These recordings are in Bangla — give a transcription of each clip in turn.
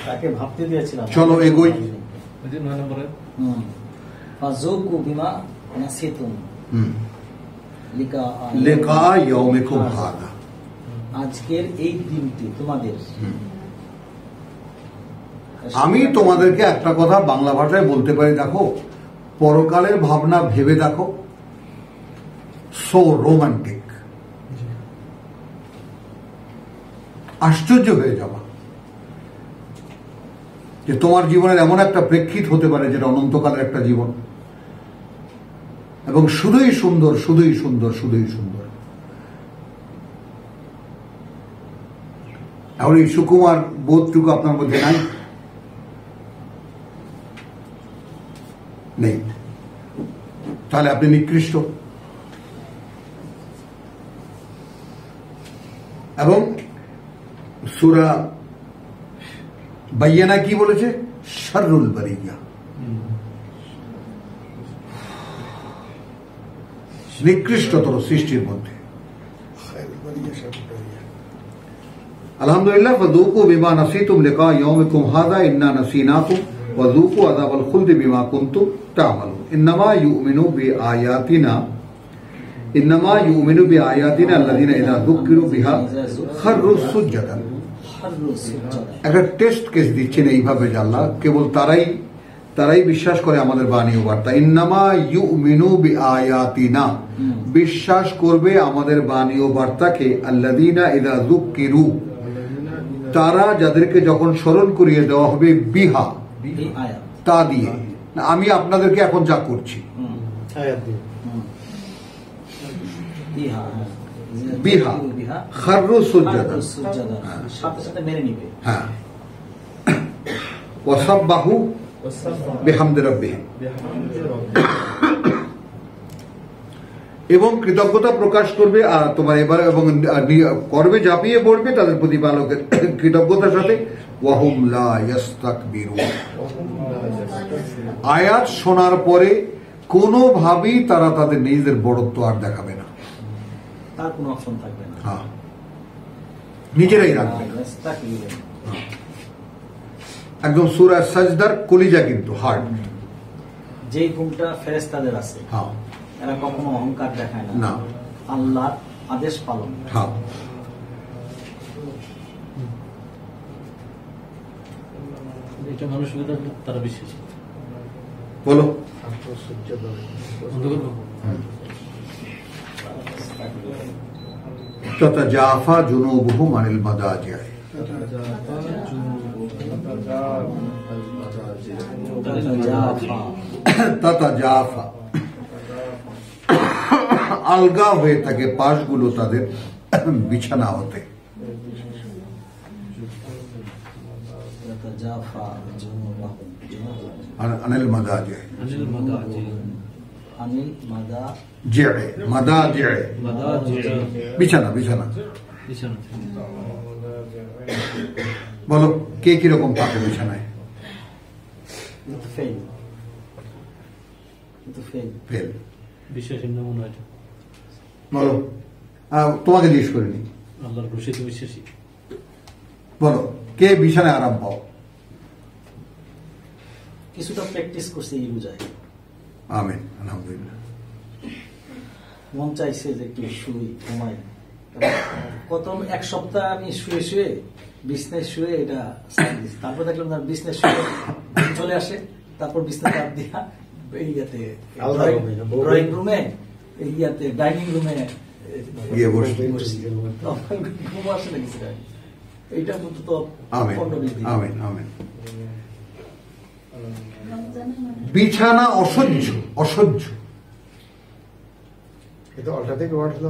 তাকে ভাবতে দিয়েছিলাম। চলো এগোই। ফাযুকু বিমা নাসিতুম লিকা ইয়াউমিকুম হাযা, আজকের এই দিনটি তোমাদের। আমি তোমাদেরকে একটা কথা বাংলা ভাষায় বলতে পারি, দেখো পরকালের ভাবনা ভেবে দেখো, সো রোমান্টিক, আশ্চর্য হয়ে যাওয়া যে তোমার জীবনের এমন একটা প্রেক্ষিত হতে পারে যেটা অনন্তকালের একটা জীবন, এবং শুধুই সুন্দর, শুধুই সুন্দর, শুধুই সুন্দর। এখন এই সুকুমার বোধটুকু আপনার মধ্যে নাই? নেই, তাহলে আপনি নিকৃষ্ট। এবং সূরা বাইয়ানা কি বলেছে? শাররুল বারিয়া, নিকৃষ্টতর সৃষ্টির মধ্যে। আলহামদুলিল্লাহ। ফাযুকু বিমা নাসিতুম লিকা ইয়াউমিকুম হাযা ইন্না নাসিনাকুম ওয়াযুকু আযাবাল খুলদি বিমা কুনতুম তা'মালুন। ইন্নামা ইউমিনু বিআয়াতিনা আল্লাযীনা ইযা যুক্কিরু বিহা খাররু সুজদান। একটা টেস্ট কেস দিচ্ছেন এইভাবে যে আল্লাহ কেবল তারাই বিশ্বাস করে আমাদের বাণী ও বার্তা। ইন্নামা ইউমিনু বিআয়াতিনা, বিশ্বাস করবে আমাদের বাণী ও বার্তাকে। আল্লাযীনা ইযা যুক্কিরু, তারা যাদেরকে যখন স্মরণ করিয়ে দেওয়া হবে, বিহা তা দিয়ে। আমি আপনাদেরকে এখন যা করছি, বিহা খাররু সুজদান, সাথে সাথে মেনে নিবে। হ্যাঁ, ওয়াসাব্বাহু বিহামদি রাব্বিহিম, এবং কৃতজ্ঞতা প্রকাশ করবে তোমার এবার, এবং করবে ঝাঁপিয়ে পড়বে তাদের প্রতিপালকের কৃতজ্ঞতার সাথে। ওয়াহুম লা ইস্তাকবিরুন, আয়াত শোনার পরে কোনোভাবেই তারা তাদের নিজেদের বড়ত্ব আর দেখাবে না, তার কোনো অপশন থাকবে না। হ্যাঁ, নিজেরাই রাখবে। একদম সূরা সাজদার কলিজা, কিন্তু হার্ট। যেই গুণটা ফেরেশতাদের আছে, হ্যাঁ, এরা কখনো অহংকার দেখায় না, না, আল্লাহর আদেশ পালন। হ্যাঁ, এটা মানুষের তারা বিশ্বাসী। বলো। তাতাজাফা জুনুবুহুম আনিল মাদাজি', তাতাজাফা, আলগা হয়ে থাকে পাশগুলো তাদের বিছানা হতে। আনিল মাদাজি', বিছানা, বিছানা। বলো, কে কিরকম থাকে বিছানায়? ফেল। বিশ্বাসীর নাম মনে হয়। বলো, তোমাকে জিজ্ঞেস করিনি। আল্লাহর ঘোষিত বিশ্বাসী। বলো, কে বিছানায় আরাম পাও? কিছুটা প্র্যাকটিস করছে, এই বুঝায়। আমিন, আলহামদুলিল্লাহ। মন চাইছে যে একটু শুই, ঘুমাই। কত এক সপ্তাহ আমি শুয়ে শুয়ে বিছনায় শুয়ে এটা, তারপর দেখলাম না বিছনায় শুয়ে চলে আসে, তারপর বিছনা চাপ দিয়া ইয়াতে ড্রয়িং রুমে, ইয়াতে ডাইনিং রুমে গিয়ে বসে ঘুম আসে না কিছু। এইটা তো আমিন, আমিন। বিছানা অসহ্য, অসহ্য।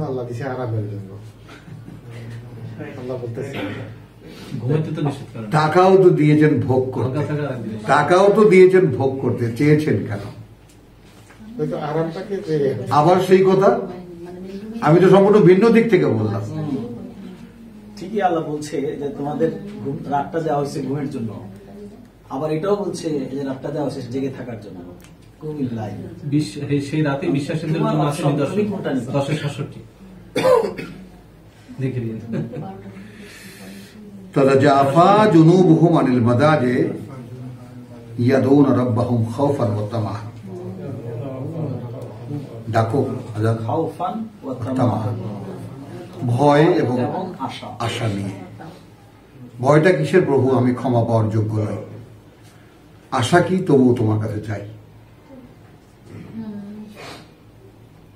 আল্লাহ দিছে আরামের জন্য। আল্লাহ বলতেছে টাকাও তো দিয়েছেন ভোগ করতে, টাকাও তো দিয়েছেন ভোগ করতে, চেয়েছেন কেন? আবার সেই কথা, আমি তো সম্পূর্ণ ভিন্ন দিক থেকে বললাম। ঠিকই আল্লাহ বলছে যে তোমাদের রাতটা দেওয়া হয়েছে ঘুমের জন্য, আবার এটাও বলছে যে রাতটা দেওয়া হয়েছে জেগে থাকার জন্য। সেই রাতে বিশ্বাসীদের জন্য আছে 1066 দেখে নিন। তাতাজাফা জুনুবুহুম আনিল মাদাজি ইয়াদউনা রাব্বাহুম খাওফান ওয়া তামাআন। ডাকো আজাদ, খাউফান ওয়া তামাআন, তামাআন, ভয় এবং আশা। আশা নিয়ে। ভয়টা কিসের? প্রভু আমি ক্ষমা পাওয়ার যোগ্য নই। আশা কি? তবুও তোমার কাছে চাই।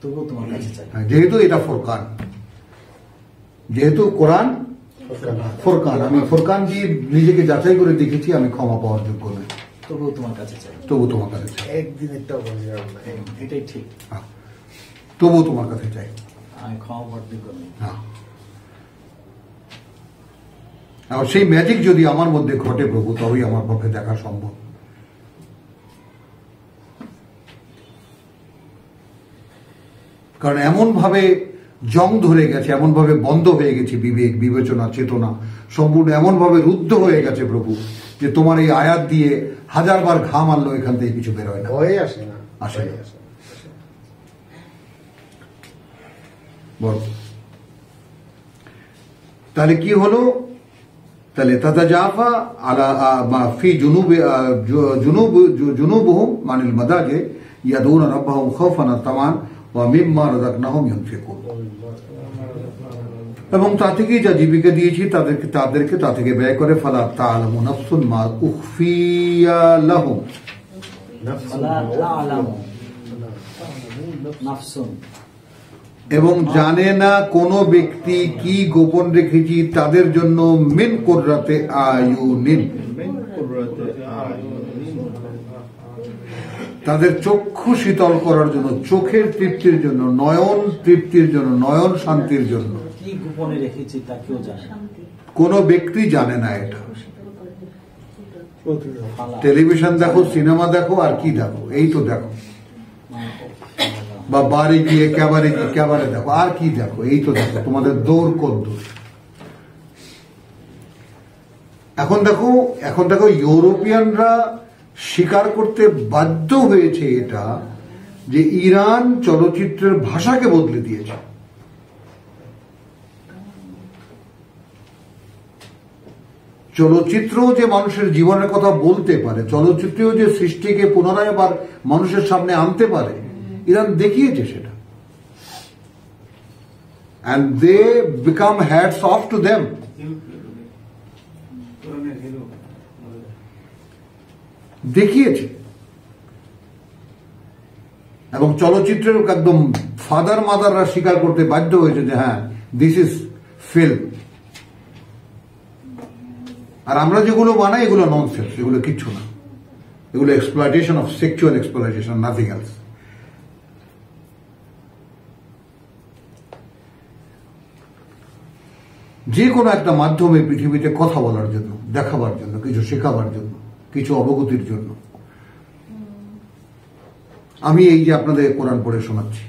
তবুও তোমার কাছে চাই। যেহেতু এটা ফোরকান, যেহেতু কোরআন ফোরকান, আমি ফোরকান দিয়ে নিজেকে যাচাই করে দেখেছি আমি ক্ষমা পাওয়ার যোগ্য নই, তবুও তোমার কাছে চাই। তবু তোমার কাছে চাই। একদিন একটা বলে যাবে না। এটাই ঠিক, তবু তোমার কাছে চাই। আমি ক্ষমা পাওয়ার যোগ্য নই। হ্যাঁ। আর সেই ম্যাজিক যদি আমার মধ্যে ঘটে প্রভু, তবেই আমার পক্ষে দেখা সম্ভব। কারণ এমন ভাবে জং ধরে গেছে, এমন ভাবে বন্ধ হয়ে গেছে বিবেক, বিবেচনা, চেতনা সম্পূর্ণ এমন ভাবে রুদ্ধ হয়ে গেছে প্রভু, যে তোমার এই আয়াত দিয়ে 1000 বার ঘাম আনলো এখান থেকে কিছু বেরোয় না, ভয়ে আসে না, আসে না। ভয়ে আসে না। বল তাহলে কি হলো? তাহলে তাতাজাফা আলা ফি জুনুবুহুম আনিল মাদাজি ইয়াদউনা রাব্বাহুম খাওফান ওয়া তামাআন ওয়া মিম্মা রাযাকনাহুম ইউনফিকুন। এবং তা থেকেই যা জীবিকা দিয়েছি তাদেরকে তা থেকে ব্যয় করে। ফালা তা'লামু নাফসুন মা উখফিয়া লাহুম, ফালা তা'লামু নাফসুন, এবং জানে না কোন ব্যক্তি কি গোপন রেখেছি তাদের জন্য মিন কুররাতে আয়ুনিন, তাদের চক্ষু শীতল করার জন্য, চোখের তৃপ্তির জন্য, নয়ন তৃপ্তির জন্য, নয়ন শান্তির জন্য। কি গোপনে রেখেছি তা কেউ জানে না। কোন ব্যক্তি জানে না এটা। ফালা টেলিভিশন দেখো, সিনেমা দেখো, আর কি দেখো? এই তো দেখো। বা বাড়ি গিয়ে ক্যাবারে দেখো, আর কি দেখো? এই তো দেখো। তোমাদের দৌড় কদ্দূর। এখন দেখো ইউরোপিয়ানরা স্বীকার করতে বাধ্য হয়েছে এটা, যে ইরান চলচ্চিত্রের ভাষাকে বদলে দিয়েছে। চলচ্চিত্রও যে মানুষের জীবনের কথা বলতে পারে, চলচ্চিত্রেও যে সৃষ্টিকে পুনরায় আবার মানুষের সামনে আনতে পারে, ইরান দেখিয়েছে সেটা। and they become hats off to them. দেখিয়েছে। এবং চলচ্চিত্রের একদম ফাদার মাদাররা স্বীকার করতে বাধ্য হয়েছে যে হ্যাঁ, দিস ইজ ফিল্ম। আর আমরা যেগুলো বানাই এগুলো ননসেন্স, এগুলো কিচ্ছু না, এগুলো exploitation of sexual exploitation, nothing else. যে কোনো একটা মাধ্যমে পৃথিবীতে কথা বলার জন্য, দেখাবার জন্য, কিছু শেখাবার জন্য, কিছু অবগতির জন্য। আমি এই যে আপনাদের কোরআন পড়ে শোনাচ্ছি,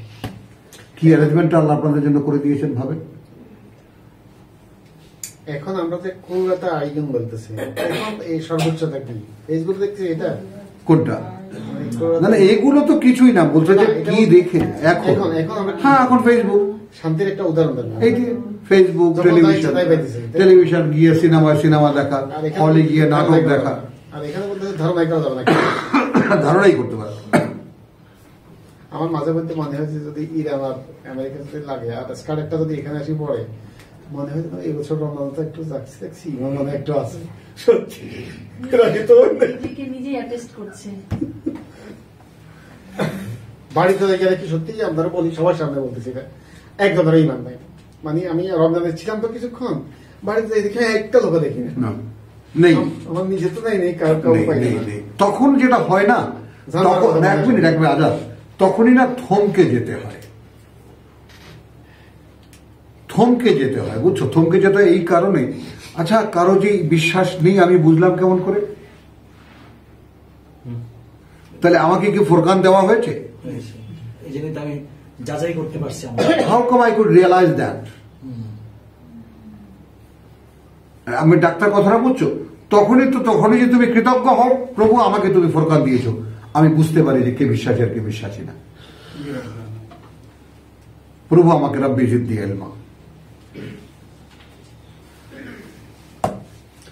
কি অ্যারেঞ্জমেন্টটা আল্লাহ আপনাদের জন্য করে দিয়েছেন ভাবেন। এখন আমরা যে কলকাতা আইকন বলতেছি, এখন এই সর্বোচ্চতা কি? ফেসবুক দেখছি এটা কোনটা? না না, এগুলো তো কিছুই না, বলছে যে কি দেখে এখন। হ্যাঁ, এখন ফেসবুক শান্তির একটা উদাহরণ দেন। এই যে ফেসবুক, টেলিভিশন গিয়ে সিনেমা দেখা, হলে গিয়ে নাটক দেখা। আর এখানে বলতে ধারণাই করা যাবে না, ধারণাই করতে পারে। আমার মাঝে মধ্যে মনে হয়েছে যদি ইরান আর আমেরিকা যদি লাগে, আর স্কার্টটা যদি এখানে আসি পড়ে, মনে হয় এই বছর রমজান তো একটু যাচ্ছি, দেখছি মনে একটু আছে। সত্যি নিজেই অ্যাটেস্ট করছে। বাড়িতে গেলে কি সত্যি আপনারা বলি, সবার সামনে বলতেছি এটা একদম ইমান নাই। মানে আমি রমজানে ছিলাম তো কিছুক্ষণ, বাড়িতে দেখে একটা লোক দেখি না, নেই, আমার নিজে তো নেই, তখন যেটা হয় না, তখন এক মিনিট আজাদ, তখনই না থমকে যেতে হয়, থমকে যেতে হয়, বুঝছো? থমকে যেতে হয় এই কারণে, আচ্ছা কারো যে বিশ্বাস নেই আমি বুঝলাম কেমন করে? তাহলে আমাকে কি ফোরকান দেওয়া হয়েছে? এই জন্য আমি যাচাই করতে পারছি। How come I could realise that? আমি ডাক্তার কথাটা বুঝছো? তখনই যে তুমি কৃতজ্ঞ হও, প্রভু আমাকে তুমি ফোরকান দিয়েছো, আমি বুঝতে পারি যে কে বিশ্বাসী আর কে বিশ্বাসী না। প্রভু আমাকে রব্বি জিদ্দি ইলমা।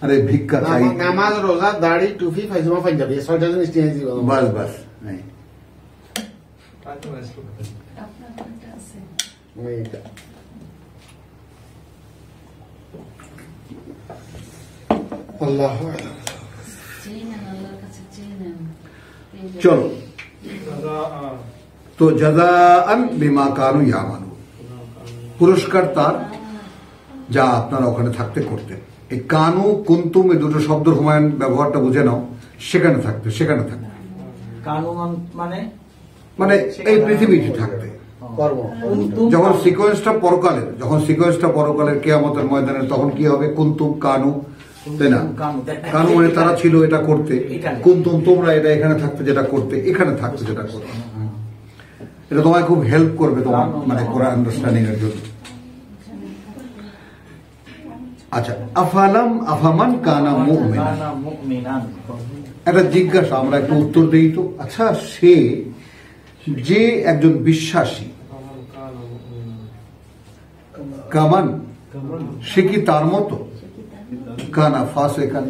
আরে ভিক্ষা চাই, নামাজ, রোজা, দাড়ি, টুপি, পায়জামা, পাঞ্জাবি, এই 6টা জিনিস নিয়ে জীবন। বাস বাস নাই। এইটা। আল্লাহু আকবার। চলো, তো জাযাআন বিমা কানু ইয়ামালুন, পুরস্কার তার যা আপনারা ওখানে থাকতে করতেন। এই কানু কুন্তুম এই দুটো শব্দ হুমায়ুন ব্যবহারটা বুঝে নাও। সেখানে থাকতে, সেখানে থাকতে কানুন মানে মানে এই পৃথিবীতে থাকতে। কর্ম। যখন সিকোয়েন্সটা পরকালের, যখন সিকোয়েন্সটা পরকালের কিয়ামতের ময়দানে, তখন কি হবে? কুন্তুম কানু, তাই না? কানু মানে তারা ছিল এটা করতে, কুন্তুম তোমরা এটা এখানে থাকতে যেটা করতে, এখানে থাকতে যেটা করতে। এটা তোমায় খুব হেল্প করবে তোমার মানে কোরআন আন্ডারস্ট্যান্ডিং এর জন্য। আচ্ছা, আফামান কানা মুমিনান, একটা জিজ্ঞাসা আমরা একটু উত্তর দিই তো। আচ্ছা, সে যে একজন বিশ্বাসী, কামান সে কি তার মতো? কানা ফাসিকান,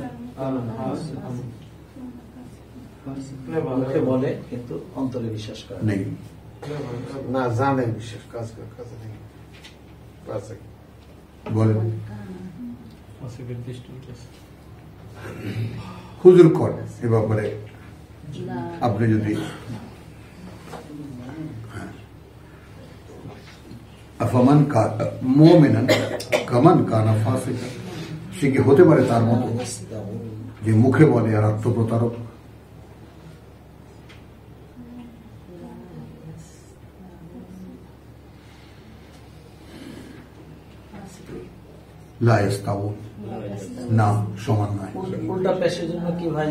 মুখে বলে কিন্তু অন্তরে বিশ্বাস করে নেই। না জানে, বিশেষ কাজ নেই। বলেন ফাসিকের দৃষ্টান্ত আছে। হুজুর কর এ ব্যাপারে আপনি যদি আফামান মুমিনান কামান কানা ফাসিকান, সে কি হতে পারে তার মতো যে মুখে বলে আর আত্মপ্রতারক? লা ইস্তাউন, না সমান নয়। উল্টা পেশের জন্য কি ভাই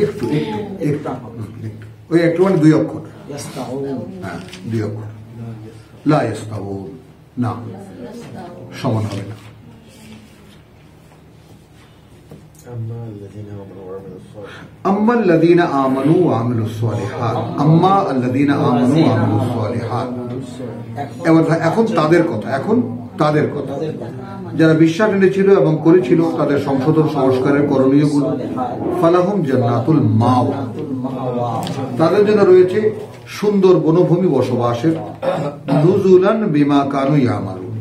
একটু ওই একটু মানে 2 অক্ষর, হ্যাঁ 2 অক্ষর। লা ইস্তাউন, না সমান হবে না। আম্মা আল্লাযীনা আমানু ওয়া আমিলুস সালিহাত, আম্মা আল্লাযীনা আমানু ওয়া আমিলুস সালিহাত, এখন তাদের কথা, এখন তাদের কথা যারা বিশ্বাস এনেছিল এবং করেছিল তাদের সংশোধন সংস্কারের করণীয় গুলো। ফালাহুম জান্নাতুল মাওয়া, তাদের জন্য রয়েছে সুন্দর বনভূমি বসবাসের। নুজুলান বিমা কানু ইয়ামালুন,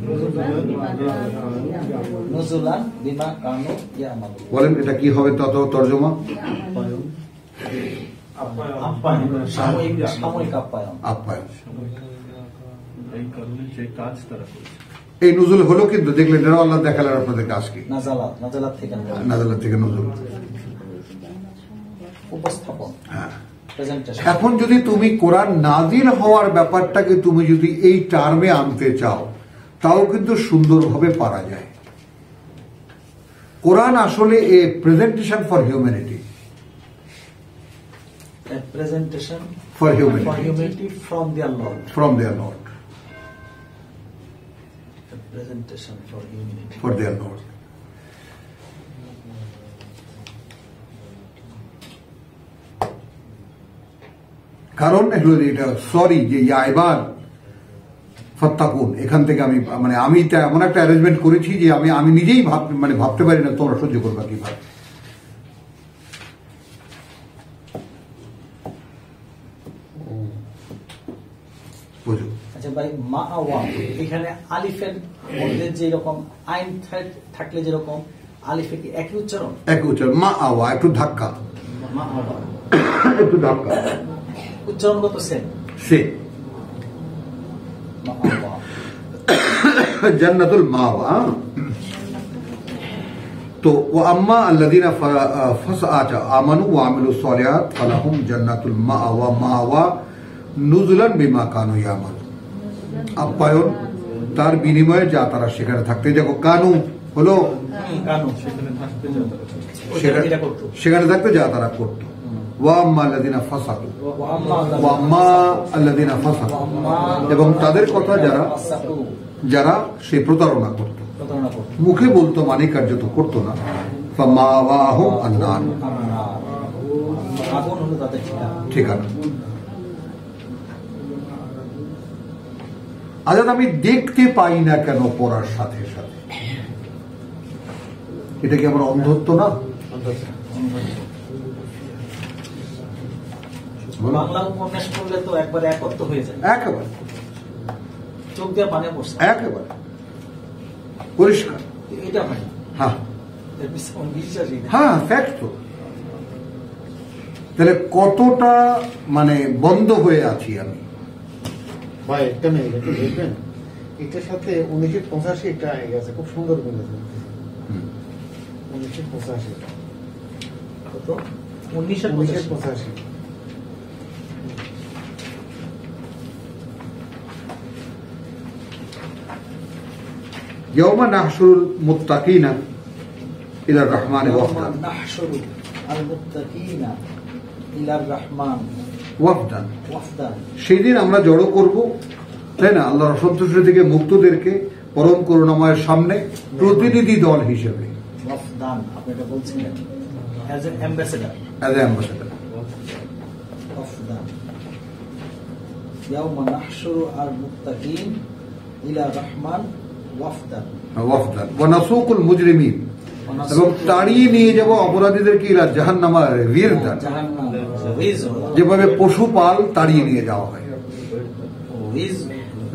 বলেন এটা কি হবে তর্জমা? আপ্যায়ন। এই কারণে যে কাজ তারা করেছে, এই নজুল হলো, কিন্তু দেখলেন এটা আল্লাহ দেখালেন আপনাদের কাজ কি? নাজালাত থেকে নজুল, উপস্থাপন। হ্যাঁ। এখন যদি তুমি কোরআন নাজিল হওয়ার ব্যাপারটাকে তুমি যদি এই টার্মে আনতে চাও, তাও কিন্তু সুন্দরভাবে পারা যায়। কোরআন আসলে a presentation for humanity, presentation for humanity from their Lord, from their Lord, presentation for humanity, for their Lord. কারণ হলো এটা সরি যে ইয়াইবাদ ফাত্তাকুন, এখান থেকে আমি মানে আমি এমন একটা অ্যারেঞ্জমেন্ট করেছি যে আমি নিজেই ভাবতে পারি না তোমরা সহ্য করবা কিভাবে। বুঝো? আচ্ছা ভাই, মা আওয়া এখানে আলিফের মধ্যে যে রকম আইন থাকলে যেরকম আলিফে কি একই উচ্চারণ? একই উচ্চারণ। মা আওয়া একটু ধাক্কা, মা আওয়া একটু ধাক্কা, উচ্চারণগত সেম। সে মা আওয়া জান্নাতুল মাওয়া। তো ও আম্মা আল্লাযীনা আমানু ওয়া আমিলুস সালিহাত ফালাহুম জান্নাতুল মাওয়া মাওয়া নুজুলান বিমা কানু ইয়ামালুন, আপ্যায়ন তার বিনিময়ে যা তারা সেখানে থাকতে। দেখো কানু হলো সেখানে থাকতে যা তারা করত। ওয়া আম্মা আল্লাযীনা ফাসাকু, ওয়া আম্মা আল্লাযীনা ফাসাকু, এবং তাদের কথা যারা সে প্রতারণা করত, মুখে বলতো মানে কার্যত করতো না। ফামাওয়াহুম আন-নার, আগুন হলো তাদের ঠিকানা। আজ আমি দেখতে পাই না কেন পড়ার সাথে সাথে? এটা কি আমার অন্ধত্ব না? বাংলা উপন্যাস পড়লে তো একবারে একত্র হয়ে যায়, একেবারে চোখ দিয়ে পানি পড়ছে, একেবারে পরিষ্কার। এটা হয় না, হ্যাঁ এর পিছনে বিশ্বাসই না। হ্যাঁ, ফ্যাক্ট তো। তাহলে কতটা মানে বন্ধ হয়ে আছি আমি। ভাই একটা মিনিট একটু দেখবেন, এটার সাথে 1985 একটা গেছে, খুব সুন্দর বলেছে 1985। কত? 1985। يوم نحشر المتقين إلى الرحمن وفدا نحشر المتقين إلى الرحمن ওয়াফদান। وفدا। সেদিন আমরা জড়ো করব, তাই না, আল্লাহর অসন্তুষ্ট থেকে মুক্তদেরকে পরম করুণাময়ের সামনে প্রতিনিধি দল হিসেবে। ওয়াফদান আপনি এটা বলছিলেন, as an ambassador. As ambassador. ওয়াফদান ইয়াউমা নাহশুরু আল মুত্তাকিন ইলা রাহমান ওয়াফদান। ওয়াফদান ওয়া নাসুকুল মুজরিমিন, এবং তাড়িয়ে নিয়ে যাব অপরাধীদেরকে ইলা জাহান্নামা ওয়িরদান, জাহান্নাম ওয়িজ, যেভাবে পশুপাল তাড়িয়ে নিয়ে যাওয়া হয়। ওয়িজ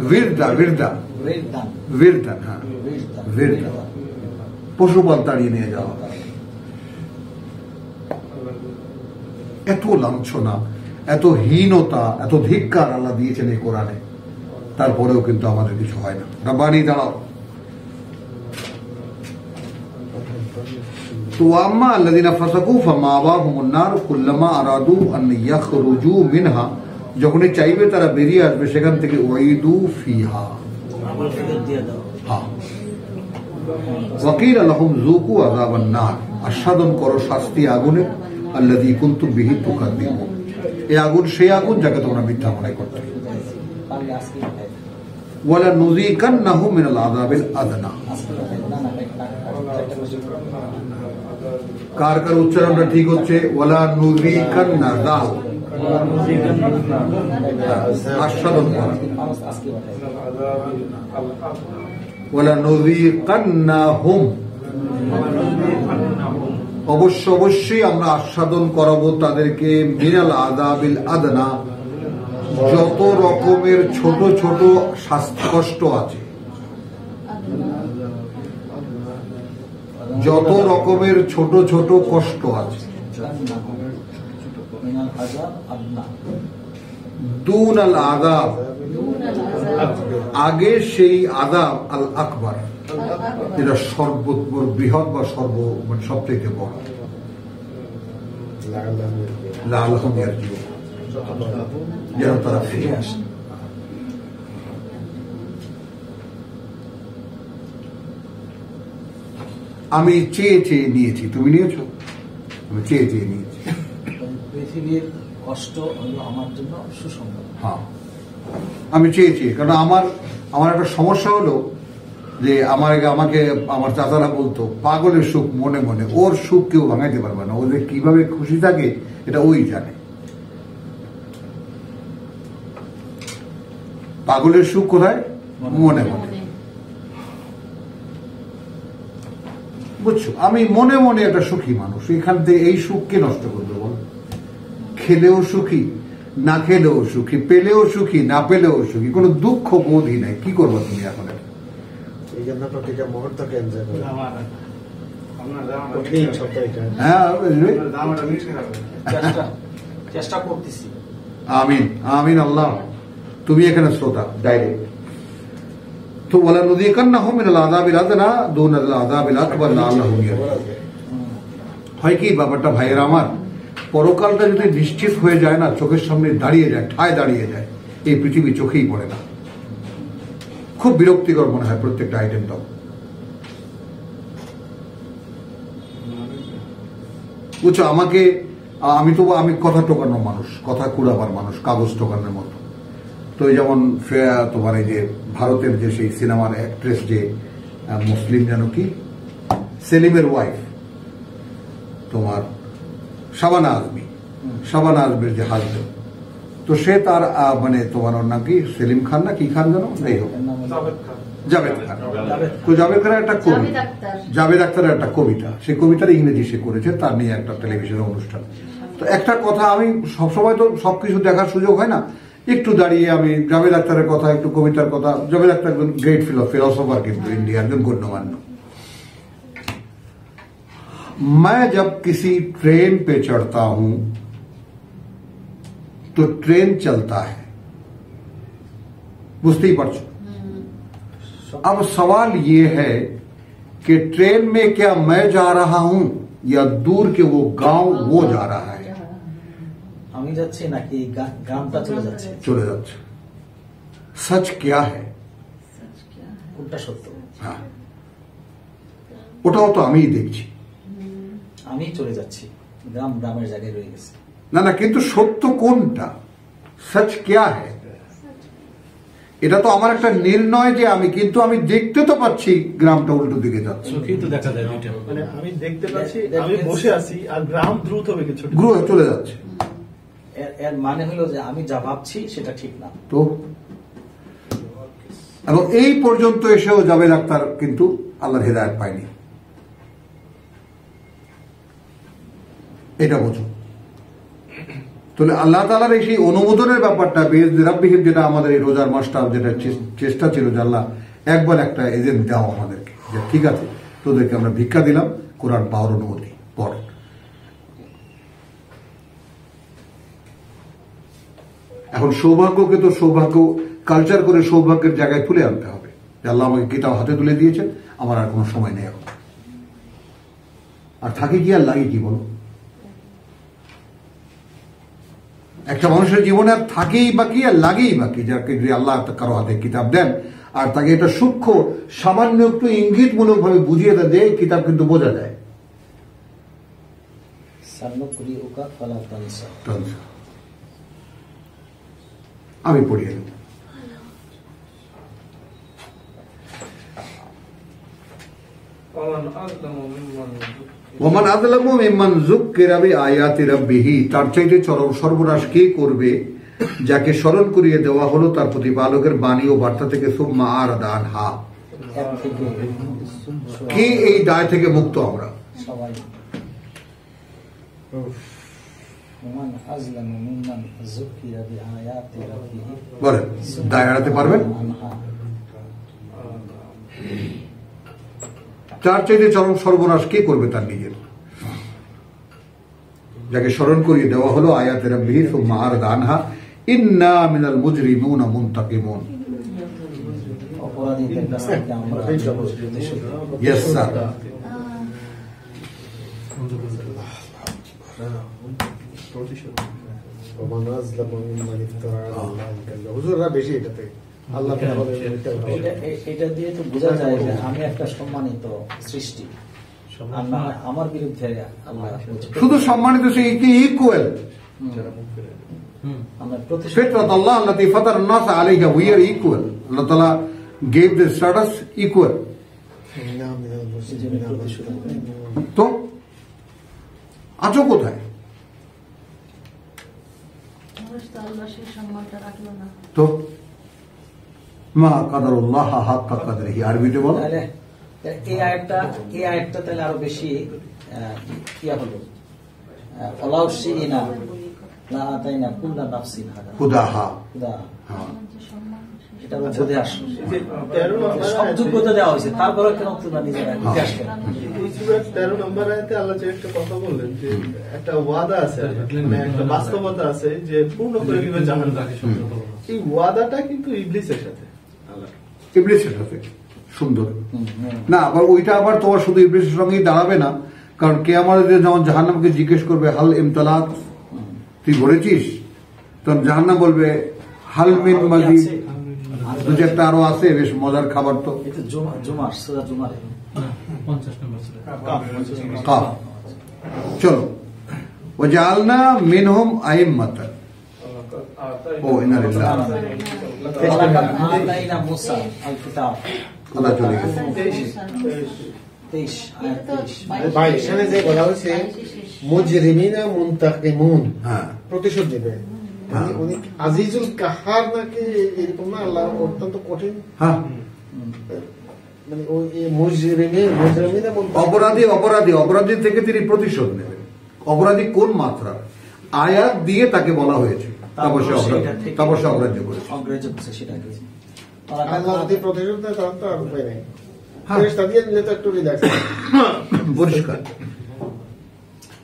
ওয়িরদা, ওয়িরদা, ওয়িরদান, ওয়িরদান, হ্যাঁ ওয়িরদা, পশুপাল তাড়িয়ে নিয়ে যাওয়া হয়। এত লাঞ্ছনা, এত হীনতা, এত ধিক্কার আল্লাহ দিয়েছেন এই কোরআনে, তারপরেও কিন্তু আমাদের কিছু হয় না। রাব্বানি দাঁড়াও। তো আম্মা আল্লাযিনা ফাসাকু ফামাওয়াহুমুন নার কুল্লামা আরাদু আন ইয়াখরুজু মিনহা, যখনই চাইবে তারা বেরিয়ে আসবে সেখান থেকে, ওয়াইদু ফিহা, আবার ফেরত দিয়ে দাও। হ্যাঁ, ওয়াকিল লাহুম যুকু আযাবান নার, আস্বাদন করো শাস্তি আগুনের, আল্লাযী কুনতুম বিহি তুকাদ্দিবুন, এই আগুন সেই আগুন যাকে তোমরা মিথ্যা মনে করতে। পারলে আজকে খাই, ওয়ালা নুযিকান্নাহুম মিনাল আযাবিল আদনা। আজকে খাই না, না একটা বছর কার কার উচ্চারণটা ঠিক হচ্ছে? ওয়ালা নুযিকান্না, দাও আস্বাদন করা, আজকে খাই। ওয়ালা নুযিকান্নাহুম, অবশ্যই আমরা আস্বাদন করাবো তাদেরকে, মিনাল আযাবিল আদনা, যত রকমের ছোট ছোট শাস্তি কষ্ট আছে, যত রকমের ছোট ছোট কষ্ট আছে। মিনাল আযাব আদনা, দুন আল আযাব, আগে সেই আযাব আল আকবার, যেটা বৃহৎ বা মানে সবথেকে বড়। লাআল্লাহুম ইয়ারজিউন, যেন তারা ফিরে আসে। আমি চেয়ে চেয়ে নিয়েছি, তুমি নিয়েছো? আমি চেয়ে চেয়ে নিয়েছি। পৃথিবীর কষ্ট হলো আমার জন্য সুসংবাদ। হ্যাঁ, আমি চেয়েছি, কারণ আমার একটা সমস্যা হলো যে আমাকে আমার চাচারা বলতো, পাগলের সুখ মনে মনে, ওর সুখ কেউ ভাঙাইতে পারবে না, ও যে কিভাবে খুশি থাকে এটা ওই জানে। পাগলের সুখ কোথায়? মনে মনে। বুঝছো, আমি মনে মনে একটা সুখী মানুষ, এখান থেকে এই সুখকে নষ্ট করবে বল? খেলেও সুখী, না খেলেও সুখী, পেলেও সুখী, না পেলেও সুখী, কোনো দুঃখ বোধই নাই। কি করবো তুমি এখন? এই জন্য প্রতিটা মুহূর্তকে এনজয় করো। হ্যাঁ, চেষ্টা করতেছি। আমিন আমিন। আল্লাহ, তুমি এখানে শ্রোতা ডাইরেক্ট। তো ওয়ালা নুযিকান্নাহুম মিনাল আযাবিল আদনা দুনাল আযাবিল আকবার লাআল্লাহুম ইয়ারজিউন। হয় কি ব্যাপারটা ভাইয়েরা আমার, পরকালটা যদি নিশ্চিত হয়ে যায় না, চোখের সামনে দাঁড়িয়ে যায়, ঠায় দাঁড়িয়ে যায়, এই পৃথিবী চোখেই পড়ে না। খুব বিরক্তিকর মনে হয় প্রত্যেকটা আইটেমটাও। বুঝছো, আমি কথা টোকানো মানুষ, কথা কুড়াবার মানুষ, কাগজ টোকানোর মতো। তো এই যেমন তোমার এই যে ভারতের যে সেই সিনেমার অ্যাক্ট্রেস, যে মুসলিম যেন কি, সেলিমের ওয়াইফ তোমার শাবানা আজমি, শাবানা আজমির যে হাজবেন্ড, তো সে তার মানে তোমার ওর নাম কি সেলিম খান না কি খান জানো, যাই হোক এর নাম হলো জাভেদ খান। তো জাভেদ খানের একটা কবিতা, জাভেদ আখতারের একটা কবিতা, সেই কবিতার ইংরেজি সে করেছে, তার নিয়ে একটা টেলিভিশনের অনুষ্ঠান। তো একটা কথা, আমি সবসময় তো সবকিছু দেখার সুযোগ হয় না, একটু দাঁড়িয়ে আমি জাভেদ আখতারের কথা, একটু কবিতার কথা। জাভেদ আখতার একজন গ্রেট ফিলোসফার কিন্তু ইন্ডিয়ার একজন গণ্যমান্য। मैं जब किसी ट्रेन पे चढ़ता हूं तो ट्रेन चलता है, बुझते ही पड़ो। अब सवाल ये है कि ट्रेन में क्या मैं जा रहा हूं या दूर के वो गांव वो जा रहा है? আমি যাচ্ছি নাকি গ্রামটা চলে যাচ্ছে? चले जाते। सच क्या है? কোনটা সত্য? हाँ, ওটাও তো আমিই দেখছি। আমি চলে যাচ্ছি, গ্রাম গ্রামের জায়গায় রয়ে গেছে। না না, কিন্তু সত্য কোনটা? সচ क्या है? এটা তো আমার একটা নির্ণয় যে আমি, কিন্তু আমি দেখতে তো পাচ্ছি গ্রামটা উল্টো দিকে যাচ্ছে। চোখেই তো দেখা যায় দুইটা, মানে আমি দেখতে পাচ্ছি আমি বসে আছি আর গ্রাম দ্রুত বেগে চলে যাচ্ছে। এর মানে হলো যে আমি যা ভাবছি সেটা ঠিক না। তো এবং এই পর্যন্ত এসেও জাভেদ আখতার কিন্তু আল্লাহর হেদায়েত পায়নি, এটা বোঝো। তাহলে আল্লাহ তাআলার এই সেই অনুমোদনের ব্যাপারটা, রাব্বিহিম, যেটা আমাদের এই রোজার মাসটা যেটা চেষ্টা ছিল যে আল্লাহ একবার একটা এজেন্ট দাও আমাদেরকে, যে ঠিক আছে তোদেরকে আমরা ভিক্ষা দিলাম, কোরআন পাওয়ার অনুমতি পড়। এখন সৌভাগ্যকে তো সৌভাগ্য কালচার করে সৌভাগ্যের জায়গায় তুলে আনতে হবে, যে আল্লাহ আমাকে কিতাব হাতে তুলে দিয়েছেন, আমার আর কোনো সময় নেই এখন। আর থাকে কি আর লাগে কি বলো? একটা মানুষের জীবনে আর থাকেই বাকি আর লাগেই বাকি, যাকে যদি আল্লাহ কারো হাতে কিতাব দেন আর তাকে এটা সূক্ষ্ম সামান্য একটু ইঙ্গিতমূলক ভাবে বুঝিয়ে দেয়, কিতাব কিন্তু বোঝা যায়। আমি পড়িয়ে দেব। ওমান আযলামু মিম্মান যুক্কিরা বিআয়াতি রাব্বিহি, তার চাইতে চরম সর্বনাশ কে করবে যাকে স্মরণ করিয়ে দেওয়া হলো তার প্রতিপালকের বাণী ও বার্তা থেকে, সুম্মা আরাদা আনহা, কে এই দায় থেকে মুক্ত? আমরা সবাই। বলেন, দায় এড়াতে পারবেন? তার চাইতে চরম সর্বনাশ কে করবে তার নিজের, যাকে স্মরণ করিয়ে দেওয়া হলো আয়াতে রাব্বিহি সুম্মা আরাদা আনহা ইন্না মিনাল মুজরিমিনা মুনতাকিমুন। অপরাধীদের কাছ থেকে আমরা ইয়েস স্যার। হুজুররা বেশি এটাতে আল্লাহ এটা দিয়ে তো বোঝা যায় যে আমি একটা সম্মানিত সৃষ্টি, আমার বিরুদ্ধে আল্লাহ শুধু সম্মানিত, সে ইকুয়াল। ফিতরাত আল্লাহ আল্লাতী ফাতারান নাস আলাইহা, উই আর ইকুয়াল। আল্লাহ তাআলা গেভ দ্য স্ট্যাটাস ইকুয়াল। তো আজও কোথায়? তো মা কাদারুল্লাহ হাক্কা কাদরিহি, আরবিতে বলো। এই আয়াতটা তাহলে আরো বেশি ইয়া হলো, ওয়ালাউ শিইনা লা আতাইনা কুল্লা নাফসিন হুদাহা। এটা বোধে আসলো, সব যোগ্যতা দেওয়া হয়েছে, তারপরে কেন তোমরা নিজেরা ইতিহাস কেন? 13 নম্বর আয়াতে আল্লাহ যে একটা কথা বললেন যে একটা ওয়াদা আছে, মানে একটা বাস্তবতা আছে যে পূর্ণ করে দিবে জাহান্নাম। এই ওয়াদাটা কিন্তু ইবলিসের সাথে, ইবলিসের সাথে। সুন্দর না, আবার ওইটা আবার তোমার শুধু ইবলিসের সঙ্গেই দাঁড়াবে না, কারণ কে আমাদের যেমন জাহান্নামকে জিজ্ঞেস করবে হাল ইমতালাত, তুই ভরেছিস, তখন জাহান্নাম বলবে হাল মিন মাজিদ, দু চারটা আরো আছে, বেশ মজার খাবার। তো চলো, ও জাআলনা মিনহুম আইম্মাতান, ও ইন্না লিল্লাহি আল্লাহ চলে গেছে। ভাই এখানে যে বলা হয়েছে মুজরিমিনা মুনতাকিমুন, হ্যাঁ, প্রতিশোধ নেবে, উনি আজিজুল কাহার নাকি এরকম না, আল্লাহ অত্যন্ত কঠিন, হ্যাঁ, মানে ওই মুজরিমিনা বলতে অপরাধী থেকে তিনি প্রতিশোধ নেবেন। অপরাধী কোন মাত্রা আয়াত দিয়ে তাকে বলা হয়েছে, তারপর সে অগ্রাহ্য করেছে। আল্লাহ যদি প্রতিশোধ দেয় তাহলে তো আর উপায় নেই, হ্যাঁ। ফেরেশতা দিয়ে নিলে তো একটু রিল্যাক্স। পরিষ্কার।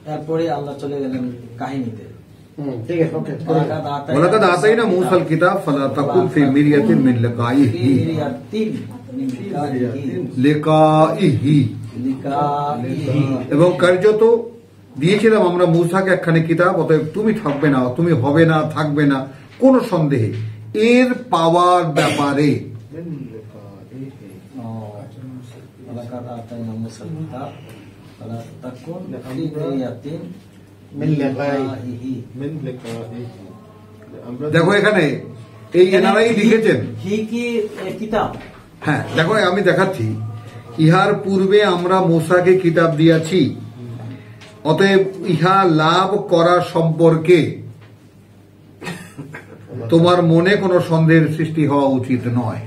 তারপরে আল্লাহ চলে গেলেন কাহিনীতে। ঠিক আছে, ওকে। ওয়ালাকাদ আতাইনা মূসাল কিতাব ফালা তাকুন ফি মিরিয়াতিন মিন লিকাইহি লিকাইহি। এবং কার্যত দিয়েছিলাম আমরা মূসাকে একখানি কিতাব, অতএব তুমি থাকবে না, তুমি হবে না, থাকবে না কোন সন্দেহে এর পাওয়ার ব্যাপারে। দেখো এখানে এই এনারাই লিখেছেন কিতাব। হ্যাঁ, দেখো আমি দেখাচ্ছি, ইহার পূর্বে আমরা মূসাকে কিতাব দিয়াছি, অতএব ইহা লাভ করা সম্পর্কে তোমার মনে কোনো সন্দেহের সৃষ্টি হওয়া উচিত নয়।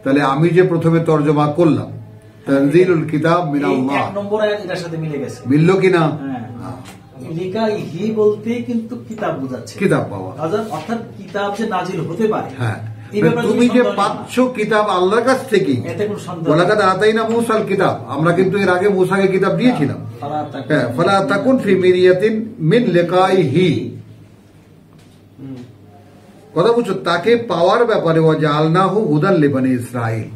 তাহলে আমি যে প্রথমে তর্জমা করলাম তানজিলুল কিতাব মিনাল্লাহ, এক নম্বর আয়াত এটার সাথে মিলে গেছে, মিলল কিনা? লিকাইহি বলতে কিন্তু কিতাব বোঝাচ্ছে, কিতাব পাওয়া, অর্থাৎ কিতাব যে নাজিল হতে পারে। হ্যাঁ, তুমি যে পাচ্ছ কিতাব আল্লাহর কাছ থেকে। ওয়ালাকাদ আতাইনা মূসাল কিতাব, আমরা কিন্তু এর আগে মূসাকে কিতাব দিয়েছিলাম। ফালা তাকুন ফি মিরিয়াতিন মিন লিকাইহি, কথা বুঝছো, তাকে পাওয়ার ব্যাপারে ওয়াজআলনাহু হুদাল লিবানি ইসরাঈল।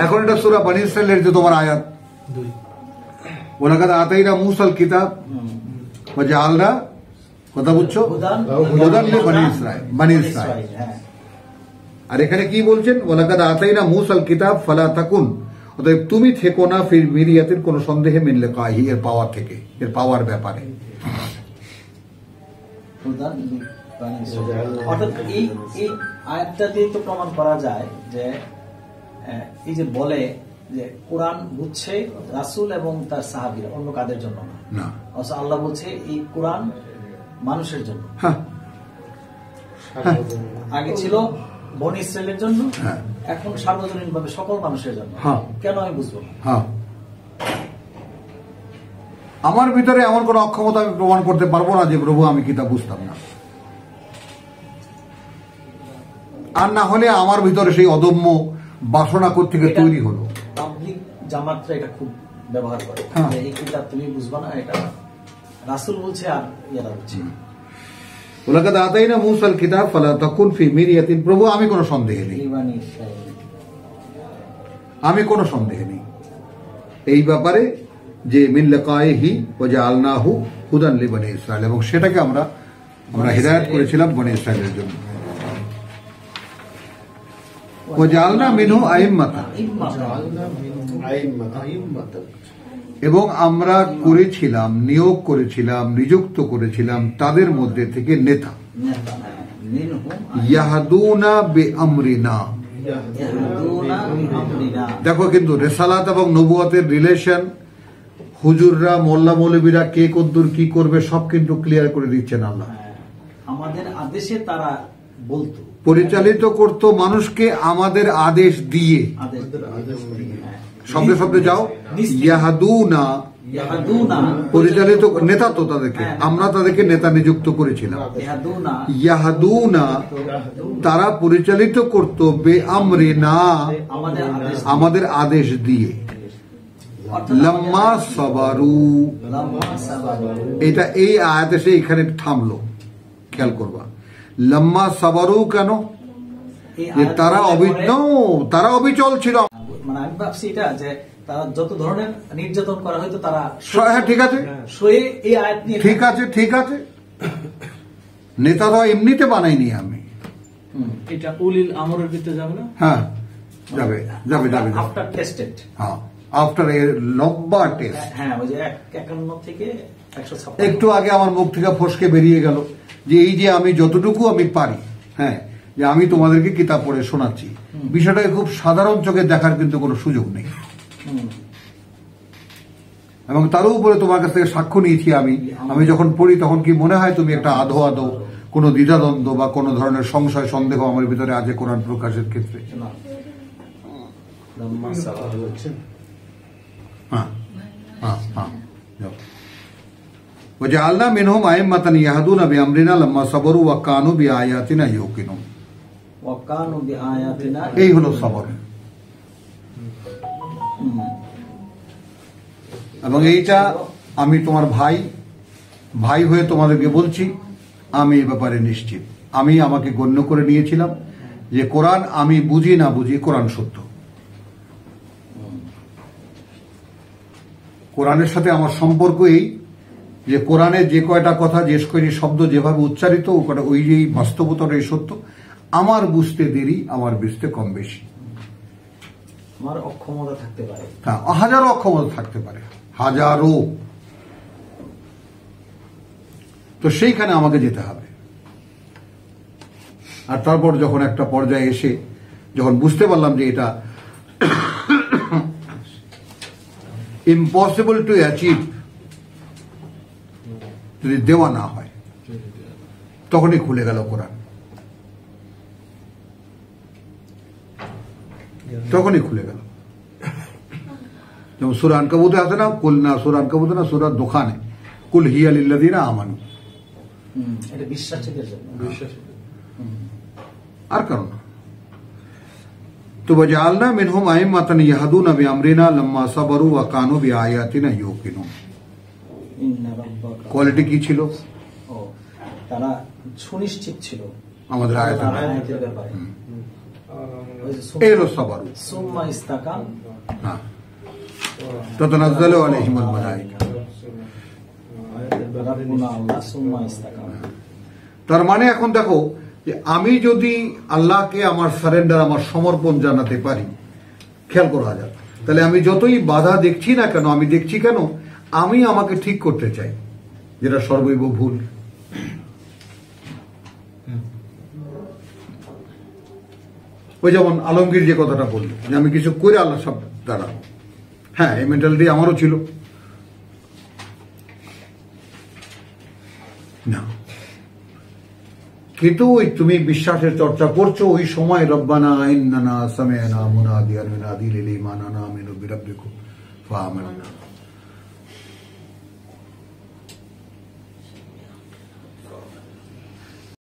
এখন এটা সূরা বনী ইসরাঈলের যে তোমার আয়াত, ওয়ালাকাদ আতাইনা মূসাল কিতাব ওয়াজআলনা, কথা বুঝছো, হুদাল লিবানি ইসরাঈল, বনী ইসরাঈল। আর এখানে কি বলছেন? ওয়ালাকাদ আতাইনা মূসাল কিতাব ফালা তাকুন, অতএব তুমি থেকো না ফির মিরিয়াতিন কোন সন্দেহে মিন লিকাইহি, এর পাওয়ার থেকে, এর পাওয়ার ব্যাপারে। অর্থাৎ এই আয়াতটা দিয়ে তো প্রমাণ করা যায় যে এই যে বলে যে কোরআন বুঝছে রাসূল এবং তার সাহাবীরা, অন্য কাদের জন্য না। আল্লাহ বলছে এই কোরআন মানুষের জন্য। আগে ছিল বনী ইসরাইলের জন্য, এখন সার্বজনীন ভাবে সকল মানুষের জন্য। কেন আমি বুঝবো না? আমার ভিতরে এমন কোন অক্ষমতা আমি প্রমাণ করতে পারবো না যে প্রভু আমি কিতাব বুঝতাম না। আর না হলে আমার ভিতরে সেই অদম্য বাসনা থেকে তৈরি হলো। তাবলীগ জামাতরা এটা খুব ব্যবহার করে, এই কিতাব তুমি বুঝবা না, এটা রাসূল বলছে আর ইয়ারা বলছে। ওয়ালাকাদ আতাইনা মূসাল কিতাব ফালা তাকুন ফি মিরিয়াতিন, প্রভু আমি কোনো সন্দেহে নেই, আমি কোনো সন্দেহে নেই এই ব্যাপারে যে মিন লিকাইহি ওয়াজআলনাহু হুদান লিবানি ইসরাঈল, এবং সেটাকে আমরা হিদায়াত করেছিলাম বনী ইসরাঈলের জন্য। ওয়াজআলনা মিনহু আইম্মাতান, এবং আমরা করেছিলাম, নিয়োগ করেছিলাম, নিযুক্ত করেছিলাম তাদের মধ্যে থেকে নেতা। ইয়াহদুনা বিআমরিনা, দেখো কিন্তু রিসালাত এবং নবুয়তের রিলেশন, হুজুররা মোল্লা মৌলবীরা কে কদ্দুর কি করবে সব কিন্তু ক্লিয়ার করে দিচ্ছেন আল্লাহ। আমাদের আদেশে তারা বলতো, পরিচালিত করত মানুষকে আমাদের আদেশ দিয়ে। শব্দে শব্দে যাও, ইয়াহাদুনা, পরিচালিত নেতা তো তাদেরকে, আমরা তাদেরকে নেতা নিযুক্ত করেছিলাম। ইয়াহাদুনা, তারা পরিচালিত করত বেআমরিনা, আমাদের আদেশ দিয়ে। লাম্মা সাবারু, এটা এই আয়াতে সে এখানে থামলো, খেয়াল করবা। লাম্মা সাবারু কেন? তারা অবিচল ছিল। মানে আমি ভাবছি এটা যে তারা যত ধরনের নির্যাতন করা হয়তো তারা, হ্যাঁ ঠিক আছে, এই আয়াত নিয়ে, ঠিক আছে, নেতা তো এমনিতে বানাইনি আমি। এটা উলিল আমরের ভিতরে যাবে না? হ্যাঁ যাবে। আফটার টেস্টেড, হ্যাঁ আফটার এ লম্বা টেস্ট। হ্যাঁ, ওই যে 51 থেকে 156। একটু আগে আমার মুখ থেকে ফসকে বেরিয়ে গেল যে এই যে আমি যতটুকু আমি পারি, হ্যাঁ, যে আমি তোমাদেরকে কিতাব পড়ে শোনাচ্ছি, বিষয়টাকে খুব সাধারণ চোখে দেখার কিন্তু কোনো সুযোগ নেই। এবং তারও উপরে তোমার কাছ থেকে সাক্ষ্য নিয়েছি আমি যখন পড়ি তখন কি মনে হয় তুমি একটা আধো কোনো দ্বিধাদ্বন্দ্ব বা কোনো ধরনের সংশয় সন্দেহ আমার ভিতরে আছে কোরআন প্রকাশের ক্ষেত্রে? না। লাম্মা সাবারু। হ্যাঁ হ্যাঁ হ্যাঁ যাও। وجعلنا منهم أئمة يهدون بأمرنا لما صبروا وكانوا بآياتنا يوقنون। وكانوا بآياتنا এই হলো সবর। এবং এইটা আমি তোমার ভাই হয়ে তোমাদেরকে বলছি, আমি এই ব্যাপারে নিশ্চিত। আমি আমাকে গণ্য করে নিয়েছিলাম যে কোরআন আমি বুঝি না বুঝি কোরআন সত্য। কোরআনের সাথে আমার সম্পর্ক এই যে কোরআনের যে কয়টা কথা, যে কয়টি শব্দ যেভাবে উচ্চারিত ওই যে বাস্তবতাটাই সত্য। আমার বুঝতে দেরি, আমার বুঝতে কম বেশি, আমার অক্ষমতা থাকতে পারে, হ্যাঁ হাজারো অক্ষমতা থাকতে পারে, হাজারো। তো সেইখানে আমাকে যেতে হবে। আর তারপর যখন একটা পর্যায়ে এসে যখন বুঝতে পারলাম যে এটা ইম্পসিবল টু অ্যাচিভ যদি দেওয়া না হয়, তখনই খুলে গেল কোরআন, তখনই খুলে গেল। যেমন সূরা আনকাবুতে আছে না, কুল না সূরা আনকাবুতে না, সূরা দোকানে কুল হিয়া লিল্লাযিনা আমানু, এটা বিশ্বাসীদের জন্য। আর কারণ না। তো ওয়াজআলনা মিনহুম আইম্মাতান ইয়াহদুনা বিআমরিনা লাম্মা সাবারু ওয়া কানু বিআয়াতিনা ইউকিনুন। ইন্না রাব্বাকা, কোয়ালিটি কি ছিল? ও তারা সুনিশ্চিত ছিল আমাদের আয়াতের আয়াতের ব্যাপারে। ওই যে এই হলো সাবারু। সুম্মা ইস্তাকাম, হ্যাঁ, তাতানাজ্জালু আলাইহিমুল মালায়েকা। রাব্বুনা আল্লাহ সুম্মা ইস্তাকাম। তার মানে এখন দেখো যে আমি যদি আল্লাহকে আমার সারেন্ডার, আমার সমর্পণ জানাতে পারি, খেয়াল করা যাক, তাহলে আমি যতই বাধা দেখছি না কেন, আমি দেখছি কেন আমি আমাকে ঠিক করতে চাই, যেটা সর্বৈব ভুল। ওই যেমন আলমগীর যে কথাটা বলল যে আমি কিছু করে আল্লাহ সব দাঁড়াবো, হ্যাঁ এই মেন্টালিটি আমারও ছিল না। কিন্তু ওই তুমি বিশ্বাসের চর্চা করছো, ওই সময় রব্বানা ইন্নানা সামি'না মুনাদিয়ান ইউনাদি লিল ঈমান আন আমিনু বিরাব্বিকুম ফাআমান্না,